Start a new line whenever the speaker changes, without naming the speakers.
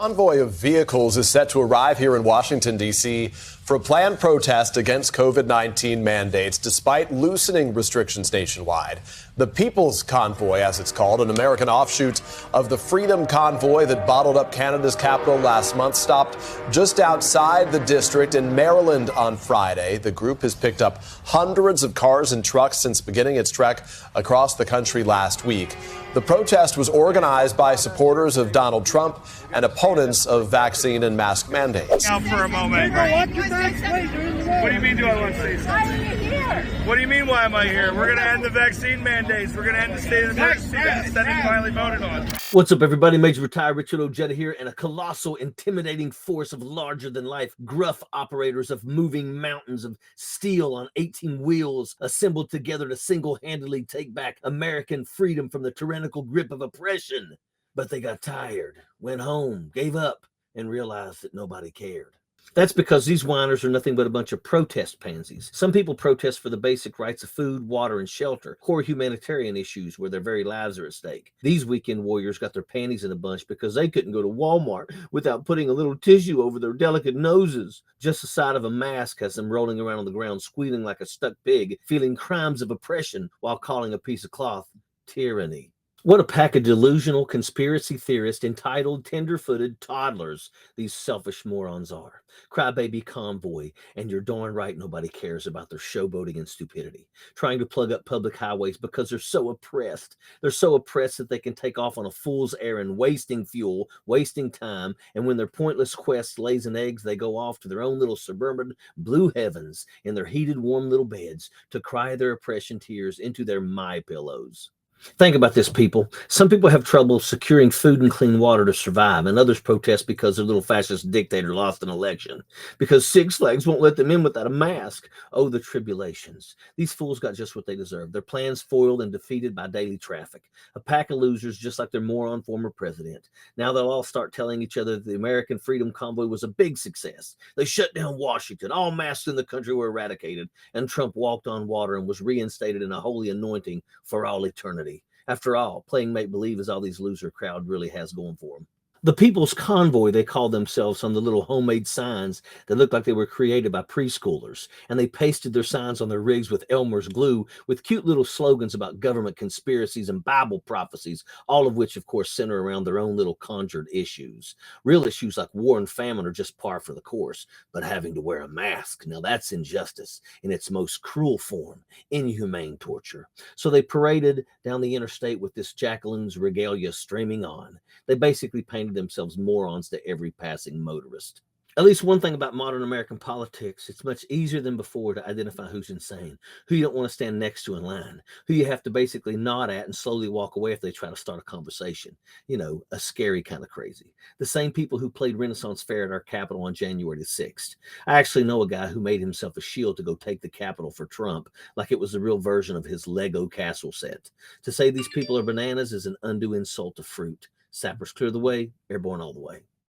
Convoy of vehicles is set to arrive here in Washington, D.C. for a planned protest against COVID-19 mandates, despite loosening restrictions nationwide. The People's Convoy, as it's called, an American offshoot of the Freedom Convoy that bottled up Canada's capital last month, stopped just outside the district in Maryland on Friday. The group has picked up hundreds of cars and trucks since beginning its trek across the country last week. The protest was organized by supporters of Donald Trump and opponents of vaccine and mask mandates.
Now for a moment. What do you mean, do I want to say something?
Why are you here?
What do you mean, why am I here? We're going to end the vaccine mandates. We're going to end the state of emergency that the Senate finally voted on.
What's up, everybody? Major Retired Richard Ojeda here, and a colossal, intimidating force of larger-than-life, gruff operators of moving mountains of steel on 18 wheels assembled together to single-handedly take back American freedom from the tyrannical grip of oppression. But they got tired, went home, gave up, and realized that nobody cared. That's because these whiners are nothing but a bunch of protest pansies. Some people protest for the basic rights of food, water, and shelter, core humanitarian issues where their very lives are at stake. These weekend warriors got their panties in a bunch because they couldn't go to Walmart without putting a little tissue over their delicate noses. Just the sight of a mask has them rolling around on the ground, squealing like a stuck pig, feeling crimes of oppression while calling a piece of cloth tyranny. What a pack of delusional conspiracy theorists, entitled, tender-footed toddlers these selfish morons are. Crybaby Convoy, and you're darn right nobody cares about their showboating and stupidity. Trying to plug up public highways because they're so oppressed. They're so oppressed that they can take off on a fool's errand, wasting fuel, wasting time, and when their pointless quest lays an eggs, they go off to their own little suburban blue heavens in their heated, warm little beds to cry their oppression tears into their my pillows. Think about this, people. Some people have trouble securing food and clean water to survive, and others protest because their little fascist dictator lost an election, because Six Flags won't let them in without a mask. Oh, the tribulations. These fools got just what they deserve. Their plans foiled and defeated by daily traffic. A pack of losers just like their moron former president. Now they'll all start telling each other that the American Freedom Convoy was a big success. They shut down Washington. All masks in the country were eradicated, and Trump walked on water and was reinstated in a holy anointing for all eternity. After all, playing make-believe is all these loser crowd really has going for them. The People's Convoy, they call themselves, on the little homemade signs that look like they were created by preschoolers. And they pasted their signs on their rigs with Elmer's glue with cute little slogans about government conspiracies and Bible prophecies, all of which, of course, center around their own little conjured issues. Real issues like war and famine are just par for the course, but having to wear a mask, now that's injustice in its most cruel form, inhumane torture. So they paraded down the interstate with this Jacqueline's regalia streaming on. They basically painted themselves morons to every passing motorist. At least one thing about modern American politics, it's much easier than before to identify who's insane, who you don't want to stand next to in line, who you have to basically nod at and slowly walk away if they try to start a conversation. You know, a scary kind of crazy. The same people who played Renaissance Fair at our Capitol on January the 6th. I actually know a guy who made himself a shield to go take the Capitol for Trump, like it was the real version of his Lego castle set. To say these people are bananas is an undue insult to fruit. Sappers clear the way, airborne all the way.